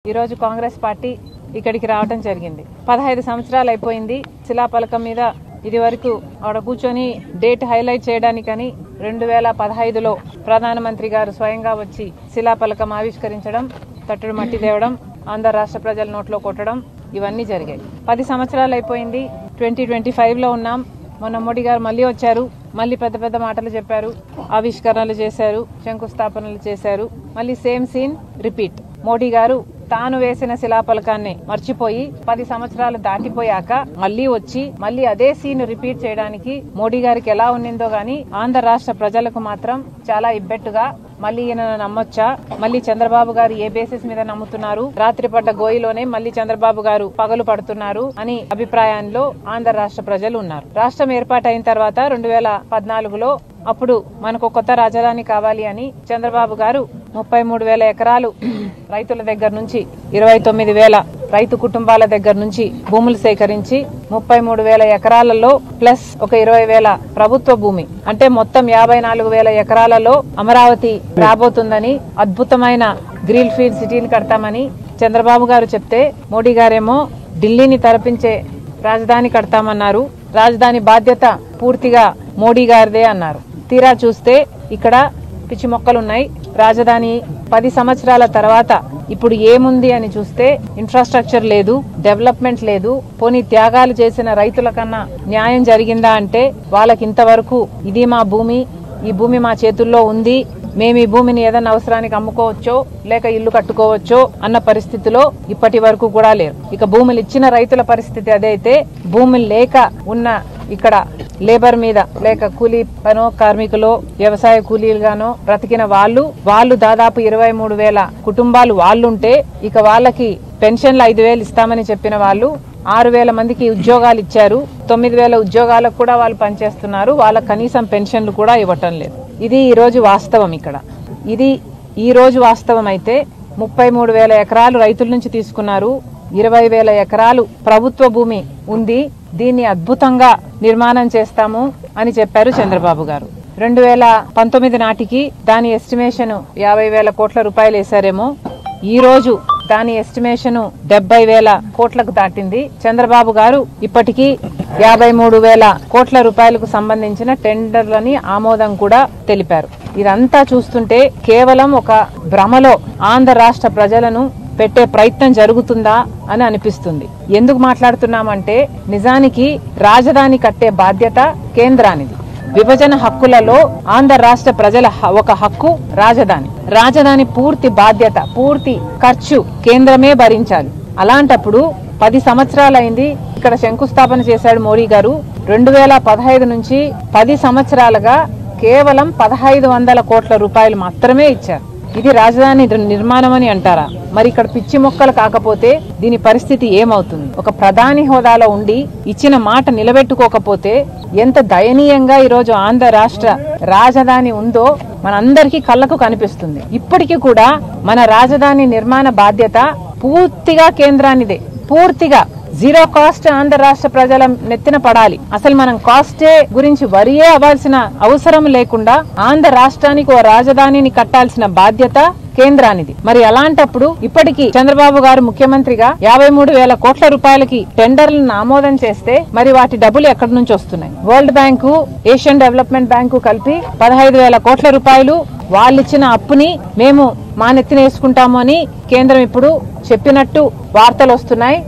ఈ రోజు కాంగ్రెస్ పార్టీ ఇక్కడికి రావడం జరిగింది. 15 సంవత్సరాలు అయిపోయింది. శిలాఫలకం మీద ఇది వరకు ఆడ కూర్చొని డేట్ హైలైట్ చేయడానికని 2015లో ప్రధానమంత్రి గారు స్వయంగా వచ్చి శిలాఫలకం ఆవిష్కరించడం, తట్టుడు మట్టి తేవడం, ఆంధ్ర రాష్ట్ర ప్రజల నోట్లో కొట్టడం ఇవన్నీ జరిగాయి. 10 సంవత్సరాలు అయిపోయింది. 2025లో ఉన్నాం. మొన్న మోడీ గారు మళ్ళీ వచ్చారు. మళ్ళీ పెద్ద పెద్ద మాటలు చెప్పారు, ఆవిష్కరణలు చేశారు, శంకుస్థాపనలు చేశారు. మళ్ళీ సేమ్ సీన్ రిపీట్. మోడీ గారు తాను వేసిన శిలాఫలకాన్ని మర్చిపోయి 10 సంవత్సరాలు దాటిపోయాక మళ్ళీ వచ్చి మళ్ళీ అదే సీన్ రిపీట్ చేయడానికి మోడీ గారికి ఎలా ఉన్నిందో గానీ ఆంధ్ర రాష్ట్ర ప్రజలకు మాత్రం చాలా ఇబ్బెట్టుగా మళ్ళీ ఈయన నమ్మొచ్చా, మళ్ళీ చంద్రబాబు గారు ఏ బేసిస్ మీద నమ్ముతున్నారు, రాత్రి పడ్డ గోయిలోనే మళ్ళీ చంద్రబాబు గారు పగలు పడుతున్నారు అని అభిప్రాయంలో ఆంధ్ర రాష్ట్ర ప్రజలు ఉన్నారు. రాష్ట్రం ఏర్పాటైన తర్వాత 2014లో అప్పుడు మనకు కొత్త రాజధాని కావాలి అని చంద్రబాబు గారు 33,000 ఎకరాలు రైతుల దగ్గర నుంచి 29,000 రైతు కుటుంబాల దగ్గర నుంచి భూములు సేకరించి 33,000 ఎకరాలలో ప్లస్ ఒక 20,000 ప్రభుత్వ భూమి అంటే మొత్తం 54,000 ఎకరాలలో అమరావతి రాబోతుందని, అద్భుతమైన గ్రీన్ ఫీల్డ్ సిటీని కడతామని చంద్రబాబు గారు చెప్తే మోడీ గారేమో ఢిల్లీని తలపించే రాజధాని కడతామన్నారు. రాజధాని బాధ్యత పూర్తిగా మోడీ గారిదే అన్నారు. తీరా చూస్తే ఇక్కడ పిచ్చి మొక్కలున్నాయి. రాజధాని 10 సంవత్సరాల తర్వాత ఇప్పుడు ఏముంది అని చూస్తే ఇన్ఫ్రాస్ట్రక్చర్ లేదు, డెవలప్మెంట్ లేదు. పోనీ త్యాగాలు చేసిన రైతుల కన్నా న్యాయం జరిగిందా అంటే వాళ్ళకి ఇంతవరకు ఇది మా భూమి, ఈ భూమి మా చేతుల్లో ఉంది, మేము ఈ భూమిని ఏదైనా అవసరానికి అమ్ముకోవచ్చో లేక ఇల్లు కట్టుకోవచ్చో అన్న పరిస్థితిలో ఇప్పటి వరకు కూడా లేరు. ఇక భూములు ఇచ్చిన రైతుల పరిస్థితి అదైతే భూములు లేక ఉన్న ఇక్కడ లేబర్ మీద లేక కూలీ పనో కార్మికులో వ్యవసాయ కూలీలుగానో బ్రతికిన వాళ్ళు దాదాపు 23,000 కుటుంబాలు వాళ్ళుంటే ఇక వాళ్ళకి పెన్షన్లు 5,000 ఇస్తామని చెప్పిన వాళ్ళు 6,000 మందికి ఉద్యోగాలు ఇచ్చారు. 9,000 ఉద్యోగాలకు కూడా వాళ్ళు పనిచేస్తున్నారు. వాళ్ళ కనీసం పెన్షన్లు కూడా ఇవ్వటం లేదు. ఇది ఈ రోజు వాస్తవం. ఇక్కడ ఇది ఈ రోజు వాస్తవం అయితే 33,000 ఎకరాలు రైతుల నుంచి తీసుకున్నారు. 20,000 ఎకరాలు ప్రభుత్వ భూమి ఉంది. దీన్ని అద్భుతంగా నిర్మాణం చేస్తాము అని చెప్పారు చంద్రబాబు గారు. 2019 నాటికి దాని ఎస్టిమేషన్ 50,000 కోట్ల రూపాయలు వేశారేమో. ఈ రోజు దాని ఎస్టిమేషన్ 70,000 కోట్లకు దాటింది. చంద్రబాబు గారు ఇప్పటికీ 53,000 కోట్ల రూపాయలకు సంబంధించిన టెండర్లని ఆమోదం కూడా తెలిపారు. ఇదంతా చూస్తుంటే కేవలం ఒక భ్రమలో ఆంధ్ర రాష్ట్ర ప్రజలను పెట్టే ప్రయత్నం జరుగుతుందా అని అనిపిస్తుంది. ఎందుకు మాట్లాడుతున్నామంటే నిజానికి రాజధాని కట్టే బాధ్యత కేంద్రానిది. విభజన హక్కులలో ఆంధ్ర రాష్ట్ర ప్రజల ఒక హక్కు రాజధాని పూర్తి బాధ్యత, పూర్తి ఖర్చు కేంద్రమే భరించాలి. అలాంటప్పుడు 10 సంవత్సరాలైంది. ఇక్కడ శంకుస్థాపన చేశాడు మోడీ గారు. 2015 నుంచి 10 సంవత్సరాలుగా కేవలం 1,500 కోట్ల రూపాయలు మాత్రమే ఇచ్చారు. ఇది రాజధాని నిర్మాణం అని అంటారా? మరి ఇక్కడ పిచ్చి మొక్కలు కాకపోతే దీని పరిస్థితి ఏమవుతుంది? ఒక ప్రధాని హోదాలో ఉండి ఇచ్చిన మాట నిలబెట్టుకోకపోతే ఎంత దయనీయంగా ఈరోజు ఆంధ్ర రాష్ట్ర రాజధాని ఉందో మనందరికీ కళ్ళకు కనిపిస్తుంది. ఇప్పటికీ కూడా మన రాజధాని నిర్మాణ బాధ్యత పూర్తిగా కేంద్రానిదే. పూర్తిగా జీరో కాస్ట్ ఆంధ్ర రాష్ట్ర ప్రజల నెత్తిన పడాలి. అసలు మనం కాస్టే గురించి వరియే అవ్వాల్సిన అవసరం లేకుండా ఆంధ్ర రాష్ట్రానికి ఓ రాజధానిని కట్టాల్సిన బాధ్యత కేంద్రానిది. మరి అలాంటప్పుడు ఇప్పటికీ చంద్రబాబు గారు ముఖ్యమంత్రిగా 53,000 కోట్ల రూపాయలకి టెండర్లను ఆమోదం చేస్తే మరి వాటి డబ్బులు ఎక్కడి నుంచి వస్తున్నాయి? World bank, Asian development bank కలిపి 15,000 కోట్ల రూపాయలు వాళ్ళిచ్చిన అప్పుని మేము మా నెత్తిన వేసుకుంటాము అని కేంద్రం ఇప్పుడు చెప్పినట్టు వార్తలు వస్తున్నాయి.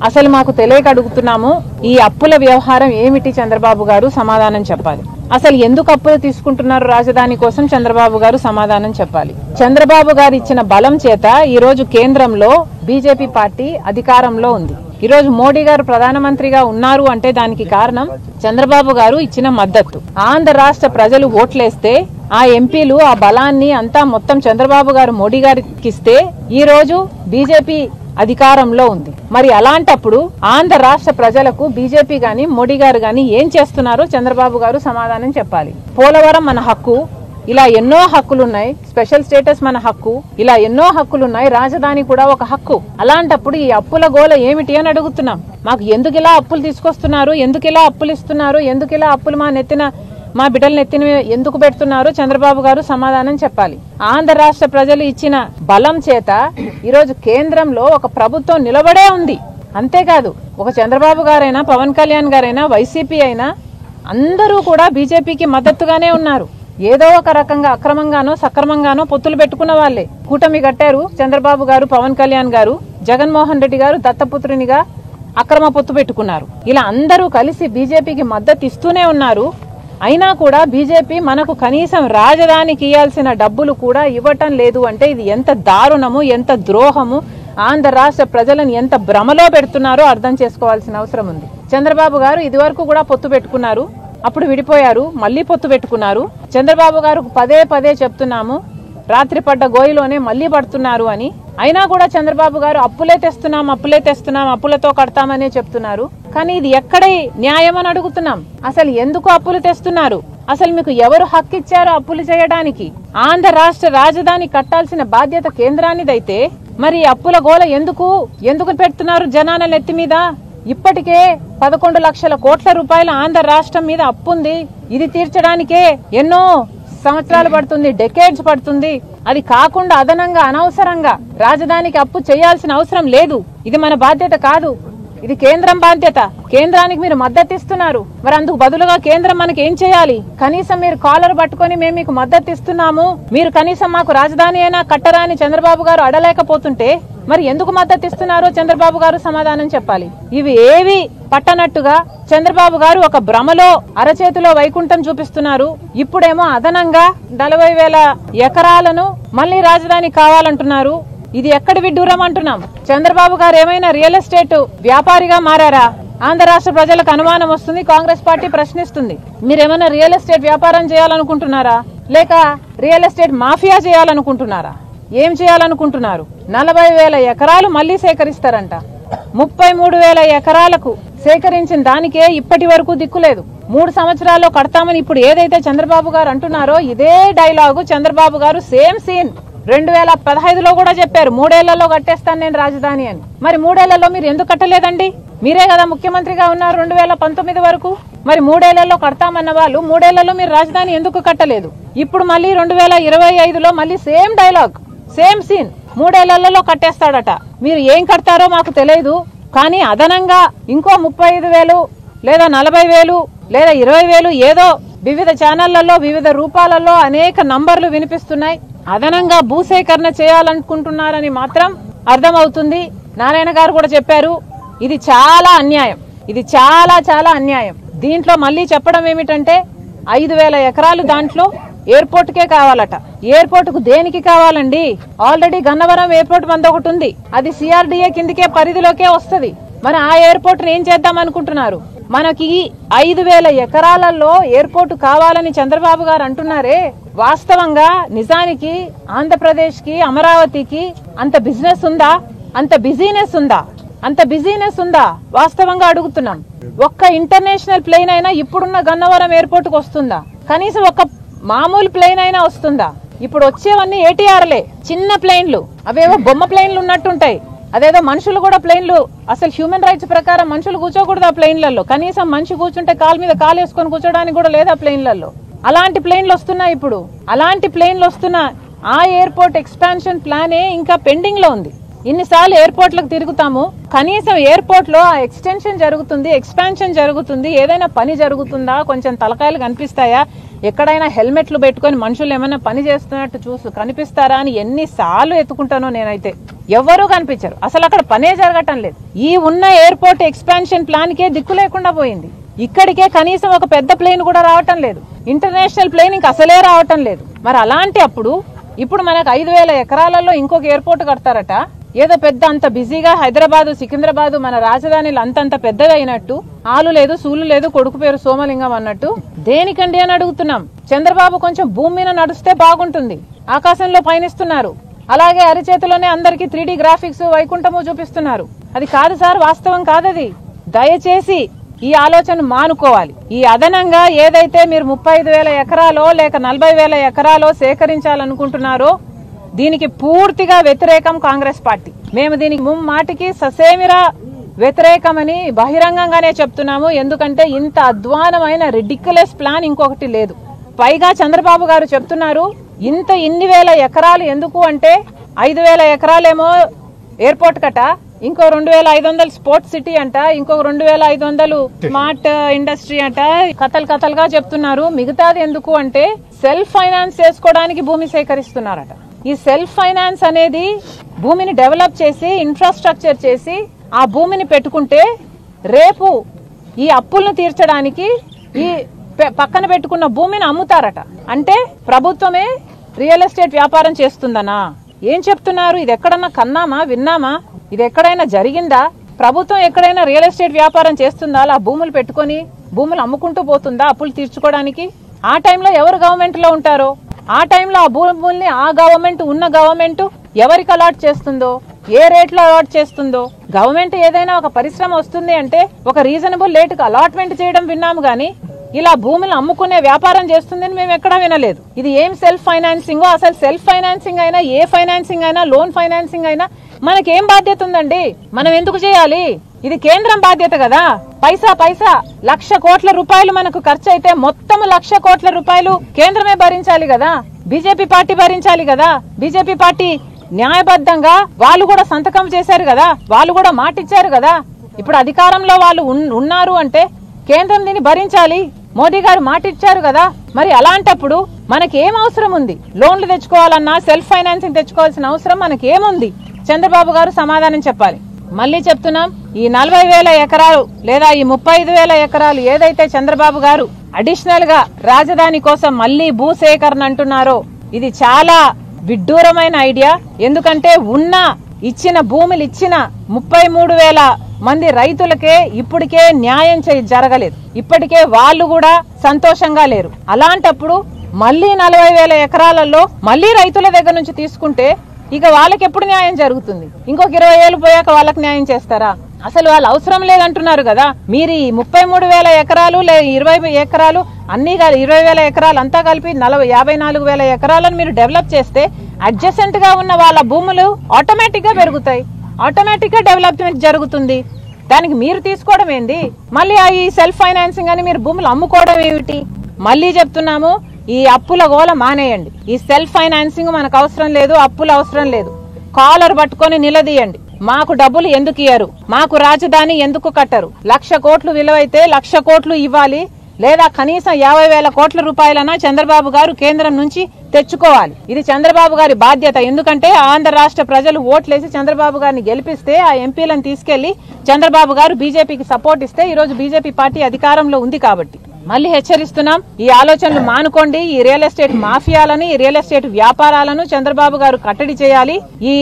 అసలు మాకు తెలియక అడుగుతున్నాము, ఈ అప్పుల వ్యవహారం ఏమిటి? చంద్రబాబు గారు సమాధానం చెప్పాలి. అసలు ఎందుకు అప్పులు తీసుకుంటున్నారు రాజధాని కోసం? చంద్రబాబు గారు సమాధానం చెప్పాలి. చంద్రబాబు గారు ఇచ్చిన బలం చేత ఈ రోజు కేంద్రంలో బీజేపీ పార్టీ అధికారంలో ఉంది. ఈ రోజు మోడీ గారు ప్రధానమంత్రిగా ఉన్నారు అంటే దానికి కారణం చంద్రబాబు గారు ఇచ్చిన మద్దతు. ఆంధ్ర రాష్ట్ర ప్రజలు ఓట్లేస్తే ఆ ఎంపీలు ఆ బలాన్ని అంతా మొత్తం చంద్రబాబు గారు మోడీ గారికి ఇస్తే ఈ రోజు బీజేపీ అధికారంలో ఉంది. మరి అలాంటప్పుడు ఆంధ్ర రాష్ట్ర ప్రజలకు బీజేపీ గాని మోడీ గారు గాని ఏం చేస్తున్నారో చంద్రబాబు గారు సమాధానం చెప్పాలి. పోలవరం మన హక్కు, ఇలా ఎన్నో హక్కులున్నాయి. స్పెషల్ స్టేటస్ మన హక్కు, ఇలా ఎన్నో హక్కులున్నాయి. రాజధాని కూడా ఒక హక్కు. అలాంటప్పుడు ఈ అప్పుల గోల ఏమిటి అని అడుగుతున్నాం. మాకు ఎందుకు ఇలా అప్పులు తీసుకొస్తున్నారు, ఎందుకు ఇలా అప్పులు ఇస్తున్నారు, ఎందుకు ఇలా అప్పులు మా నెత్తిన మా బిడ్డలను ఎత్తిన ఎందుకు పెడుతున్నారు చంద్రబాబు గారు సమాధానం చెప్పాలి. ఆంధ్ర రాష్ట్ర ప్రజలు ఇచ్చిన బలం చేత ఈరోజు కేంద్రంలో ఒక ప్రభుత్వం నిలబడే ఉంది. అంతేకాదు ఒక చంద్రబాబు గారైనా పవన్ కళ్యాణ్ గారైనా వైసీపీ అయినా అందరూ కూడా బీజేపీకి మద్దతుగానే ఉన్నారు. ఏదో ఒక రకంగా అక్రమంగానో సక్రమంగానో పొత్తులు పెట్టుకున్న వాళ్లే. కూటమి కట్టారు చంద్రబాబు గారు, పవన్ కళ్యాణ్ గారు, జగన్మోహన్ రెడ్డి గారు దత్తపుత్రునిగా అక్రమ పొత్తు పెట్టుకున్నారు. ఇలా అందరూ కలిసి బీజేపీకి మద్దతు ఇస్తూనే ఉన్నారు. అయినా కూడా బీజేపీ మనకు కనీసం రాజధానికి ఇవ్వాల్సిన డబ్బులు కూడా ఇవ్వటం లేదు అంటే ఇది ఎంత దారుణము, ఎంత ద్రోహము, ఆంధ్ర రాష్ట్ర ప్రజలను ఎంత భ్రమలో పెడుతున్నారో అర్థం చేసుకోవాల్సిన అవసరం ఉంది. చంద్రబాబు గారు ఇదివరకు కూడా పొత్తు పెట్టుకున్నారు, అప్పుడు విడిపోయారు, మళ్లీ పొత్తు పెట్టుకున్నారు. చంద్రబాబు గారు పదే పదే చెప్తున్నాము రాత్రి పడ్డ గోయిలోనే మళ్లీ పడుతున్నారు అని. అయినా కూడా చంద్రబాబు గారు అప్పులే తెస్తున్నాం, అప్పులతో కడతామనే చెప్తున్నారు. కానీ ఇది ఎక్కడ న్యాయం అని అడుగుతున్నాం. అసలు ఎందుకు అప్పులు తెస్తున్నారు? అసలు మీకు ఎవరు హక్కు ఇచ్చారో అప్పులు చేయడానికి? ఆంధ్ర రాష్ట్ర రాజధాని కట్టాల్సిన బాధ్యత కేంద్రానిదైతే మరి అప్పుల గోల ఎందుకు పెడుతున్నారు జనాల నెత్తి మీద? ఇప్పటికే 11 లక్షల కోట్ల రూపాయల ఆంధ్ర రాష్ట్రం మీద అప్పుంది. ఇది తీర్చడానికే ఎన్నో సంవత్సరాలు పడుతుంది, డెకేడ్స్ పడుతుంది. అది కాకుండా అదనంగా అనవసరంగా రాజధానికి అప్పు చేయాల్సిన అవసరం లేదు. ఇది మన బాధ్యత కాదు, ఇది కేంద్రం బాధ్యత. కేంద్రానికి మీరు మద్దతు ఇస్తున్నారు, మరి అందుకు బదులుగా కేంద్రం మనకి ఏం చేయాలి? కనీసం మీరు కాలర్ పట్టుకొని మేము మీకు మద్దతు ఇస్తున్నాము, మీరు కనీసం మాకు రాజధాని అయినా కట్టరా అని చంద్రబాబు గారు అడలేకపోతుంటే మరి ఎందుకు మద్దతు ఇస్తున్నారో చంద్రబాబు గారు సమాధానం చెప్పాలి. ఇవి ఏవి పట్టనట్టుగా చంద్రబాబు గారు ఒక భ్రమలో అరచేతిలో వైకుంఠం చూపిస్తున్నారు. ఇప్పుడేమో అదనంగా 40,000 ఎకరాలను మళ్లీ రాజధాని కావాలంటున్నారు. ఇది ఎక్కడి విడ్డూరం అంటున్నాం. చంద్రబాబు గారు ఏమైనా రియల్ ఎస్టేట్ వ్యాపారిగా మారారా? ఆంధ్ర రాష్ట్ర ప్రజలకు అనుమానం వస్తుంది, కాంగ్రెస్ పార్టీ ప్రశ్నిస్తుంది. మీరేమైనా రియల్ ఎస్టేట్ వ్యాపారం చేయాలనుకుంటున్నారా, లేక రియల్ ఎస్టేట్ మాఫియా చేయాలనుకుంటున్నారా? ఏం చేయాలనుకుంటున్నారు? 40,000 ఎకరాలు మళ్లీ సేకరిస్తారంట. 33,000 ఎకరాలకు సేకరించిన దానికే ఇప్పటి వరకు దిక్కులేదు. 3 సంవత్సరాల్లో కడతామని ఇప్పుడు ఏదైతే చంద్రబాబు గారు అంటున్నారో ఇదే డైలాగు చంద్రబాబు గారు సేమ్ సీన్ 2015లో కూడా చెప్పారు, 3 ఏళ్లలో కట్టేస్తాను నేను రాజధాని అని. మరి 3 ఏళ్లలో మీరు ఎందుకు కట్టలేదండి? మీరే కదా ముఖ్యమంత్రిగా ఉన్నారు 2019 వరకు. మరి 3 ఏళ్లలో కడతామన్న వాళ్ళు 3 ఏళ్లలో మీరు రాజధాని ఎందుకు కట్టలేదు? ఇప్పుడు మళ్ళీ 2025లో మళ్ళీ సేమ్ డైలాగ్, సేమ్ సీన్, 3 ఏళ్లలో కట్టేస్తాడట. మీరు ఏం కడతారో మాకు తెలియదు, కానీ అదనంగా ఇంకో 35,000 లేదా 40,000 లేదా 20,000 ఏదో వివిధ ఛానళ్లలో వివిధ రూపాలలో అనేక నంబర్లు వినిపిస్తున్నాయి. అదనంగా భూసేకరణ చేయాలనుకుంటున్నారని మాత్రం అర్థమవుతుంది. నారాయణ గారు కూడా చెప్పారు, ఇది చాలా అన్యాయం, ఇది చాలా చాలా అన్యాయం. దీంట్లో మళ్ళీ చెప్పడం ఏమిటంటే 5,000 ఎకరాలు దాంట్లో ఎయిర్పోర్ట్ కే కావాలట. ఎయిర్పోర్ట్ కు దేనికి కావాలండి? ఆల్రెడీ గన్నవరం ఎయిర్పోర్ట్ మంది ఒకటి ఉంది, అది సిఆర్డీఏ కిందకే పరిధిలోకే వస్తుంది. మరి ఆ ఎయిర్పోర్ట్ ఏం చేద్దాం అనుకుంటున్నారు? మనకి 5,000 ఎకరాలలో ఎయిర్పోర్ట్ కావాలని చంద్రబాబు గారు అంటున్నారే, వాస్తవంగా నిజానికి ఆంధ్రప్రదేశ్ కి అమరావతికి అంత బిజినెస్ ఉందా? అంత బిజినెస్ ఉందా? వాస్తవంగా అడుగుతున్నాం. ఒక్క ఇంటర్నేషనల్ ప్లేన్ అయినా ఇప్పుడున్న గన్నవరం ఎయిర్పోర్ట్ కు వస్తుందా? కనీసం ఒక మామూలు ప్లేన్ అయినా వస్తుందా? ఇప్పుడు వచ్చేవన్నీ ఏటీఆర్లే, చిన్న ప్లేన్లు, అవేవో బొమ్మ ప్లేన్లు ఉన్నట్టుంటాయి. అదేదో మనుషులు కూడా ప్లేన్లు, అసలు హ్యూమన్ రైట్స్ ప్రకారం మనుషులు కూర్చోకూడదు ఆ ప్లేన్లలో. కనీసం మనిషి కూర్చుంటే కాలు మీద కాలు వేసుకొని కూర్చోడానికి కూడా లేదు ఆ ప్లేన్లలో. అలాంటి ప్లేన్లు వస్తున్నాయి ఇప్పుడు. అలాంటి ప్లేన్లు వస్తున్నా ఆ ఎయిర్పోర్ట్ ఎక్స్పాన్షన్ ప్లానే ఇంకా పెండింగ్ లో ఉంది. ఇన్నిసార్లు ఎయిర్పోర్ట్లకు తిరుగుతాము, కనీసం ఎయిర్పోర్ట్ లో ఆ ఎక్స్టెన్షన్ జరుగుతుంది, ఎక్స్పాన్షన్ జరుగుతుంది, ఏదైనా పని జరుగుతుందా? కొంచెం తలకాయలు కనిపిస్తాయా? ఎక్కడైనా హెల్మెట్లు పెట్టుకుని మనుషులు ఏమైనా పని చేస్తున్నట్టు కనిపిస్తారా అని ఎన్నిసార్లు ఎత్తుకుంటానో నేనైతే. ఎవ్వరూ కనిపించరు, అసలు అక్కడ పనే జరగటం లేదు. ఈ ఉన్న ఎయిర్పోర్ట్ ఎక్స్పాన్షన్ ప్లాన్ కే దిక్కు లేకుండా పోయింది. ఇక్కడికే కనీసం ఒక పెద్ద ప్లేన్ కూడా రావటం లేదు, ఇంటర్నేషనల్ ప్లేన్ ఇంక అసలే రావటం లేదు. మరి అలాంటి అప్పుడు ఇప్పుడు మనకు 5,000 ఎకరాలలో ఇంకొక ఎయిర్పోర్ట్ కడతారట. ఏదో పెద్ద అంత బిజీగా హైదరాబాదు, సికింద్రాబాదు మన రాజధానిలు అంతంత పెద్దగా అయినట్టు, ఆలు లేదు సూలు లేదు కొడుకు పేరు సోమలింగం అన్నట్టు. దేనికండి అని అడుగుతున్నాం. చంద్రబాబు కొంచెం భూమి మీద నడుస్తే బాగుంటుంది, ఆకాశంలో పయనిస్తున్నారు. అలాగే అరిచేతిలోనే అందరికి 3D గ్రాఫిక్స్ వైకుంఠము చూపిస్తున్నారు. అది కాదు సార్, వాస్తవం కాదది. దయచేసి ఈ ఆలోచన మానుకోవాలి. ఈ అదనంగా ఏదైతే మీరు 35,000 ఎకరాలో లేక 40,000 ఎకరాలో సేకరించాలనుకుంటున్నారో దీనికి పూర్తిగా వ్యతిరేకం కాంగ్రెస్ పార్టీ. మేము దీనికి ముమ్మాటికి ససేమిరా వ్యతిరేకమని బహిరంగంగానే చెప్తున్నాము. ఎందుకంటే ఇంత అధ్వానమైన రిడిక్యులస్ ప్లాన్ ఇంకొకటి లేదు. పైగా చంద్రబాబు గారు చెప్తున్నారు ఇన్ని వేల ఎకరాలు ఎందుకు అంటే 5,000 ఎకరాలేమో ఎయిర్పోర్ట్ కట, ఇంకో 2,500 స్పోర్ట్స్ సిటీ అంట, ఇంకో 2,500 స్మార్ట్ ఇండస్ట్రీ అంట, కథలుగా చెప్తున్నారు. మిగతాది ఎందుకు అంటే సెల్ఫ్ ఫైనాన్స్ చేసుకోవడానికి భూమి సేకరిస్తున్నారట. ఈ సెల్ఫ్ ఫైనాన్స్ అనేది భూమిని డెవలప్ చేసి ఇన్ఫ్రాస్ట్రక్చర్ చేసి ఆ భూమిని పెట్టుకుంటే రేపు ఈ అప్పులను తీర్చడానికి ఈ పక్కన పెట్టుకున్న భూమిని అమ్ముతారట. అంటే ప్రభుత్వమే రియల్ ఎస్టేట్ వ్యాపారం చేస్తుందనా? ఏం చెప్తున్నారు? ఇది ఎక్కడన్నా కన్నామా, విన్నామా? ఇది ఎక్కడైనా జరిగిందా? ప్రభుత్వం ఎక్కడైనా రియల్ ఎస్టేట్ వ్యాపారం చేస్తుందా? ఆ భూములు పెట్టుకుని భూములు అమ్ముకుంటూ పోతుందా అప్పులు తీర్చుకోవడానికి? ఆ టైంలో ఎవరు గవర్నమెంట్ లో ఉంటారో ఆ టైంలో ఆ భూముల్ని ఆ గవర్నమెంట్ ఉన్న గవర్నమెంట్ ఎవరికి అలాట్ చేస్తుందో, ఏ రేట్ లో అలాట్ చేస్తుందో, గవర్నమెంట్ ఏదైనా ఒక పరిశ్రమ వస్తుంది అంటే ఒక రీజనబుల్ రేట్ కు అలాట్మెంట్ చేయడం విన్నాము గానీ ఇలా భూములు అమ్ముకునే వ్యాపారం చేస్తుందని మేము ఎక్కడా వినలేదు. ఇది ఏం సెల్ఫ్ ఫైనాన్సింగో, అసలు సెల్ఫ్ ఫైనాన్సింగ్ అయినా ఏ ఫైనాన్సింగ్ అయినా లోన్ ఫైనాన్సింగ్ అయినా మనకేం బాధ్యత ఉందండి? మనం ఎందుకు చేయాలి? ఇది కేంద్రం బాధ్యత కదా. పైసా 1,00,000 కోట్ల రూపాయలు మనకు ఖర్చు అయితే మొత్తం 1,00,000 కోట్ల రూపాయలు కేంద్రమే భరించాలి కదా, బీజేపీ పార్టీ భరించాలి కదా. బీజేపీ పార్టీ న్యాయబద్ధంగా వాళ్ళు కూడా సంతకం చేశారు కదా, వాళ్ళు కూడా మాట ఇచ్చారు కదా. ఇప్పుడు అధికారంలో వాళ్ళు ఉన్నారు అంటే కేంద్రం దీన్ని భరించాలి. మోదీ గారు మాట ఇచ్చారు కదా. మరి అలాంటప్పుడు మనకి ఏం అవసరం ఉంది? లోన్లు తెచ్చుకోవాలన్నా సెల్ఫ్ ఫైనాన్సింగ్ తెచ్చుకోవాల్సిన అవసరం మనకి ఏముంది? చంద్రబాబు గారు సమాధానం చెప్పాలి. మళ్ళీ చెప్తున్నాం, ఈ 40,000 ఎకరాలు లేదా ఈ 35,000 ఎకరాలు ఏదైతే చంద్రబాబు గారు అడిషనల్ గా రాజధాని కోసం మళ్లీ భూసేకరణ అంటున్నారో ఇది చాలా విడ్డూరమైన ఐడియా. ఎందుకంటే ఇచ్చిన భూములు ఇచ్చిన 33,000 మంది రైతులకే ఇప్పటికే న్యాయం జరగలేదు. ఇప్పటికే వాళ్ళు కూడా సంతోషంగా లేరు. అలాంటప్పుడు మళ్లీ 40,000 ఎకరాలలో మళ్లీ రైతుల దగ్గర నుంచి తీసుకుంటే ఇక వాళ్ళకి ఎప్పుడు న్యాయం జరుగుతుంది? ఇంకొక 20 ఏళ్ళు పోయాక వాళ్ళకి న్యాయం చేస్తారా? అసలు వాళ్ళు అవసరం లేదంటున్నారు కదా. మీరు ఈ 33,000 ఎకరాలు 20 ఎకరాలు అన్ని 20,000 ఎకరాలు అంతా కలిపి 54,000 ఎకరాలను మీరు డెవలప్ చేస్తే అడ్జసెంట్ గా ఉన్న వాళ్ళ భూములు ఆటోమేటిక్ గా పెరుగుతాయి, ఆటోమేటిక్ గా డెవలప్మెంట్ జరుగుతుంది. దానికి మీరు తీసుకోవడం ఏంది? మళ్ళీ ఈ సెల్ఫ్ ఫైనాన్సింగ్ అని మీరు భూములు అమ్ముకోవడం ఏమిటి? మళ్ళీ చెప్తున్నాము, ఈ అప్పుల గోల మానేయండి. ఈ సెల్ఫ్ ఫైనాన్సింగ్ మనకు అవసరం లేదు, అప్పులు అవసరం లేదు. కాలర్ పట్టుకొని నిలదీయండి. మాకు డబ్బులు ఎందుకు ఇయ్యరు? మాకు రాజధాని ఎందుకు కట్టరు? 1,00,000 కోట్లు విలువైతే 1,00,000 కోట్లు ఇవ్వాలి, లేదా కనీసం 50,000 కోట్ల రూపాయలన్నా చంద్రబాబు గారు కేంద్రం నుంచి తెచ్చుకోవాలి. ఇది చంద్రబాబు గారి బాధ్యత. ఎందుకంటే ఆంధ్ర రాష్ట్ర ప్రజలు ఓట్లేసి చంద్రబాబు గారిని గెలిపిస్తే ఆ ఎంపీలను తీసుకెళ్లి చంద్రబాబు గారు బీజేపీకి సపోర్ట్ ఇస్తే ఈ రోజు బీజేపీ పార్టీ అధికారంలో ఉంది కాబట్టి మళ్ళీ హెచ్చరిస్తున్నాం, ఈ ఆలోచనలు మానుకోండి. ఈ రియల్ ఎస్టేట్ మాఫియాలను, ఈ రియల్ ఎస్టేట్ వ్యాపారాలను చంద్రబాబు గారు కట్టడి చేయాలి. ఈ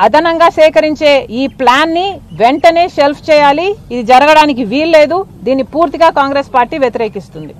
అదనంగా సేకరించే ఈ ప్లాన్ ని వెంటనే షెల్ఫ్ చేయాలి. ఇది జరగడానికి వీల్లేదు. దీన్ని పూర్తిగా కాంగ్రెస్ పార్టీ వ్యతిరేకిస్తుంది.